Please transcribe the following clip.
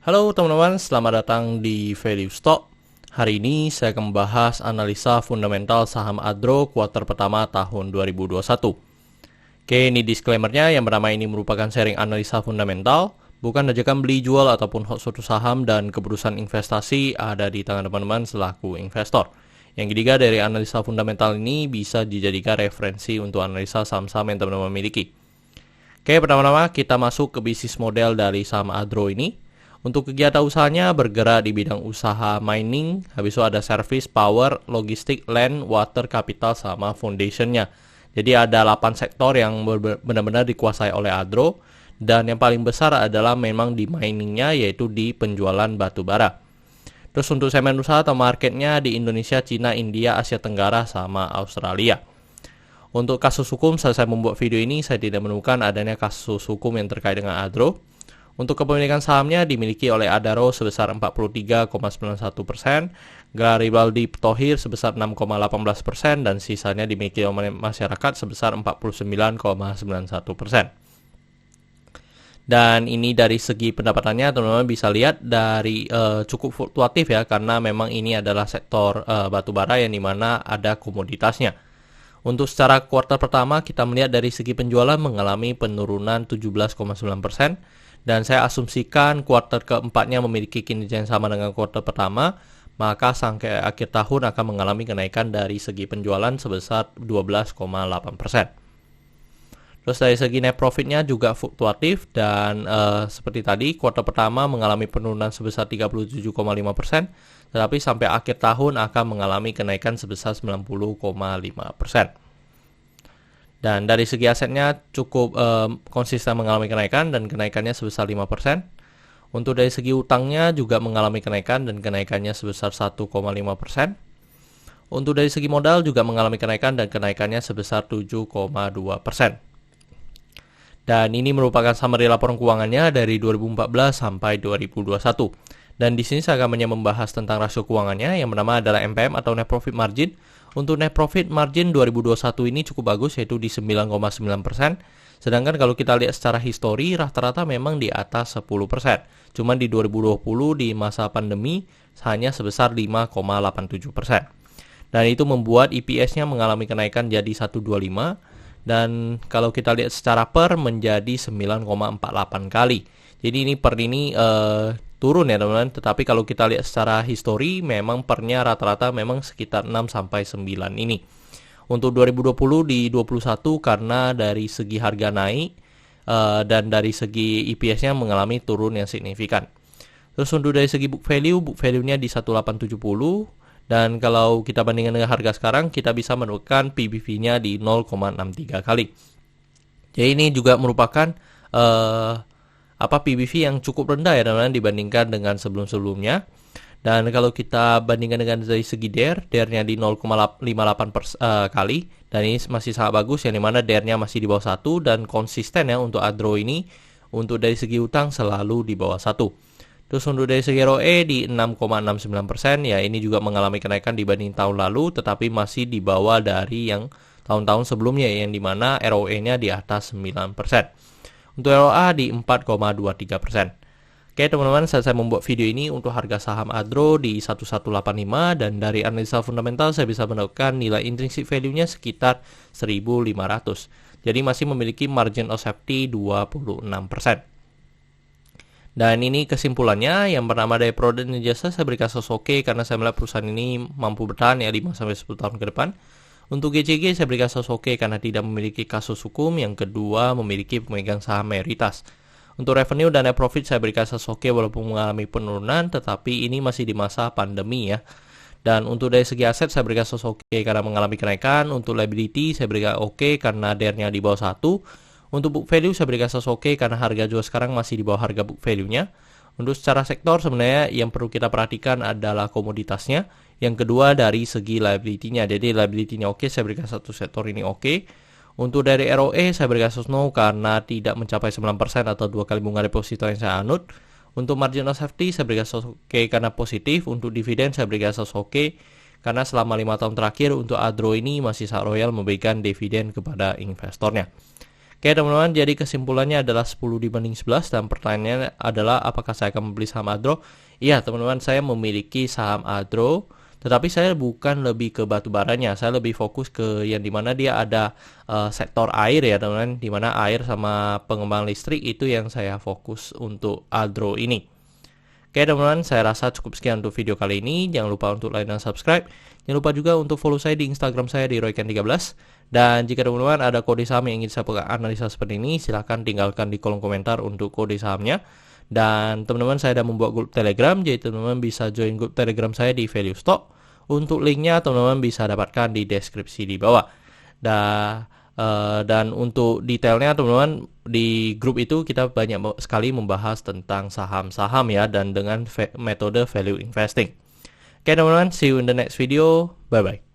Halo teman-teman, selamat datang di Value Stock. Hari ini saya akan membahas analisa fundamental saham Adro kuartal pertama tahun 2021. Oke, ini disclaimer-nya. Yang pertama, ini merupakan sharing analisa fundamental, bukan ajakan beli jual ataupun hot suatu saham, dan keputusan investasi ada di tangan teman-teman selaku investor. Yang ketiga, dari analisa fundamental ini bisa dijadikan referensi untuk analisa saham-saham yang teman-teman miliki. Oke, pertama-tama kita masuk ke bisnis model dari saham Adro ini. Untuk kegiatan usahanya bergerak di bidang usaha mining, habis itu ada service, power, logistik, land, water, capital, sama foundationnya. Jadi ada 8 sektor yang benar-benar dikuasai oleh Adro, dan yang paling besar adalah memang di miningnya, yaitu di penjualan batu bara. Terus untuk segmen usaha atau marketnya di Indonesia, Cina, India, Asia Tenggara, sama Australia. Untuk kasus hukum, saat saya membuat video ini, saya tidak menemukan adanya kasus hukum yang terkait dengan Adro. Untuk kepemilikan sahamnya dimiliki oleh Adaro sebesar 43,91%, Garibaldi Thohir sebesar 6,18%, dan sisanya dimiliki oleh masyarakat sebesar 49,91%. Dan ini dari segi pendapatannya teman-teman bisa lihat dari cukup fluktuatif ya, karena memang ini adalah sektor batubara yang dimana ada komoditasnya. Untuk secara kuartal pertama kita melihat dari segi penjualan mengalami penurunan 17,9%. Dan saya asumsikan kuartal keempatnya memiliki kinerja yang sama dengan kuartal pertama, maka sampai akhir tahun akan mengalami kenaikan dari segi penjualan sebesar 12,8%. Terus dari segi net profitnya juga fluktuatif, dan seperti tadi kuartal pertama mengalami penurunan sebesar 37,5%, tetapi sampai akhir tahun akan mengalami kenaikan sebesar 90,5%. Dan dari segi asetnya cukup konsisten mengalami kenaikan, dan kenaikannya sebesar 5%. Untuk dari segi utangnya juga mengalami kenaikan, dan kenaikannya sebesar 1,5%. Untuk dari segi modal juga mengalami kenaikan, dan kenaikannya sebesar 7,2%. Dan ini merupakan summary laporan keuangannya dari 2014 sampai 2021. Dan di sini saya akan membahas tentang rasio keuangannya. Yang pertama adalah NPM atau net profit margin. Untuk net profit margin 2021 ini cukup bagus, yaitu di 9,9%. Sedangkan kalau kita lihat secara histori, rata-rata memang di atas 10%. Cuman di 2020 di masa pandemi hanya sebesar 5,87%. Dan itu membuat EPS-nya mengalami kenaikan jadi 125. Dan kalau kita lihat secara per menjadi 9,48 kali. Jadi ini per ini turun ya teman-teman, tetapi kalau kita lihat secara histori memang pernya rata-rata memang sekitar 6-9 ini. Untuk 2020 di 21 karena dari segi harga naik dan dari segi EPS-nya mengalami turun yang signifikan. Terus untuk dari segi book value-nya di 1870, dan kalau kita bandingkan dengan harga sekarang kita bisa menemukan PBV-nya di 0,63 kali. Jadi ini juga merupakan PBV yang cukup rendah ya teman-teman dibandingkan dengan sebelum-sebelumnya. Dan kalau kita bandingkan dengan dari segi DER-nya di 0,58 kali, dan ini masih sangat bagus, yang dimana DER-nya masih di bawah 1, dan konsisten ya untuk Adro ini. Untuk dari segi utang selalu di bawah 1. Terus untuk dari segi ROE di 6,69%, ya ini juga mengalami kenaikan dibanding tahun lalu, tetapi masih di bawah dari yang tahun-tahun sebelumnya, yang dimana ROE-nya di atas 9%. Untuk ROA di 4,23%. Oke teman-teman, saat saya membuat video ini untuk harga saham Adro di 1185, dan dari analisa fundamental saya bisa menemukan nilai intrinsic value-nya sekitar 1.500. Jadi masih memiliki margin of safety 26%. Dan ini kesimpulannya. Yang pertama dari produk dan jasa saya berikan oke, karena saya melihat perusahaan ini mampu bertahan ya 5-10 tahun ke depan. Untuk GCG saya berikan oke karena tidak memiliki kasus hukum. Yang kedua, memiliki pemegang saham mayoritas. Untuk revenue dan net profit saya berikan oke walaupun mengalami penurunan, tetapi ini masih di masa pandemi ya. Dan untuk dari segi aset saya berikan oke karena mengalami kenaikan. Untuk liability saya berikan oke karena DER-nya di bawah 1. Untuk book value saya berikan oke karena harga jual sekarang masih di bawah harga book value-nya. Untuk secara sektor sebenarnya yang perlu kita perhatikan adalah komoditasnya. Yang kedua dari segi liability-nya. Jadi liability-nya oke, saya berikan satu sektor ini oke. Untuk dari ROE saya berikan no karena tidak mencapai 9% atau 2 kali bunga deposito yang saya anut. Untuk margin of safety saya berikan oke karena positif. Untuk dividen saya berikan oke karena selama 5 tahun terakhir untuk Adro ini masih sangat royal memberikan dividen kepada investornya. Oke teman-teman, jadi kesimpulannya adalah 10 dibanding 11 dan pertanyaannya adalah apakah saya akan membeli saham Adro? Iya teman-teman, saya memiliki saham Adro, tetapi saya bukan lebih ke batu baranya, saya lebih fokus ke yang dimana dia ada sektor air ya teman-teman, dimana air sama pengembang listrik itu yang saya fokus untuk Adro ini. Oke teman-teman, saya rasa cukup sekian untuk video kali ini. Jangan lupa untuk like dan subscribe. Jangan lupa juga untuk follow saya di Instagram saya di royken13. Dan jika teman-teman ada kode saham yang ingin saya analisa seperti ini, silahkan tinggalkan di kolom komentar untuk kode sahamnya. Dan teman-teman, saya sudah membuat grup Telegram, jadi teman-teman bisa join grup Telegram saya di Value Stock. Untuk linknya teman-teman bisa dapatkan di deskripsi di bawah. Dan untuk detailnya teman-teman, di grup itu kita banyak sekali membahas tentang saham-saham ya, dan dengan metode value investing. Oke teman-teman, see you in the next video. Bye-bye.